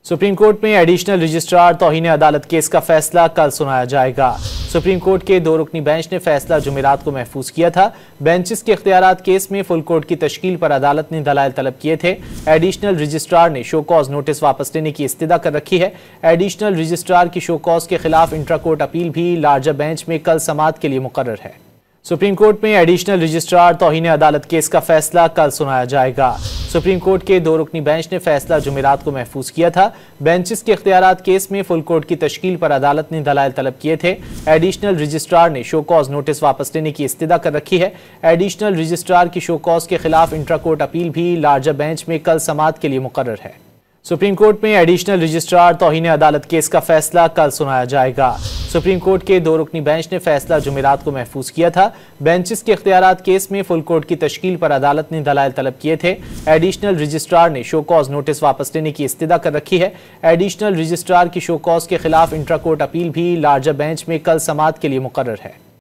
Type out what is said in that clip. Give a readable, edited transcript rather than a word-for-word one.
Supreme court में additional registrar तौहीन अदालत case का फैसला कल सुनाया जाएगा। सुप्रीम कोर्ट के 2 रुकनी बेंच ने फैसला जुमेरात को महफूज किया था। बेंचेस के इख्तियारात केस में फुल कोर्ट की तश्कील पर अदालत ने दलाइल तलब किए थे। एडिशनल रजिस्ट्रार ने शो कॉज नोटिस वापस लेने की इस्तदा कर रखी है। एडिशनल रजिस्ट्रार की शो कॉज के खिलाफ इंट्रा कोर्ट अपील भी लार्जर बेंच में कल समाअत के लिए मुकर्रर है। सुप्रीम कोर्ट में एडिशनल रजिस्ट्रार तौहीन अदालत केस का फैसला कल सुनाया जाएगा। सुप्रीम कोर्ट के 2 रुकनी बेंच ने फैसला जुमेरात को महफूज किया था। बेंचेस के इख्तियारात केस में फुल कोर्ट की तश्कील पर अदालत ने दलाइल तलब किए थे। एडिशनल रजिस्ट्रार ने शो कॉज नोटिस वापस लेने की इस्तदा कर रखी है। एडिशनल रजिस्ट्रार की शो कॉज के खिलाफ इंट्रा कोर्ट अपील भी लार्जर बेंच में कल समाअत के लिए मुकर्रर है। सुप्रीम कोर्ट में एडिशनल रजिस्ट्रार तौहीन अदालत केस का फैसला कल सुनाया जाएगा। सुप्रीम कोर्ट के 2 रुकनी बेंच ने फैसला जुमेरात को महफूज किया था। बेंचेस के इख्तियारात केस में फुल कोर्ट की तश्कील पर अदालत ने दलाइल तलब किए थे। एडिशनल रजिस्ट्रार ने शो कॉज नोटिस वापस लेने की इस्तदा कर रखी है। एडिशनल रजिस्ट्रार की शो कॉज के खिलाफ इंट्रा कोर्ट अपील भी लार्जर बेंच में कल समाअत के लिए मुकर्रर है।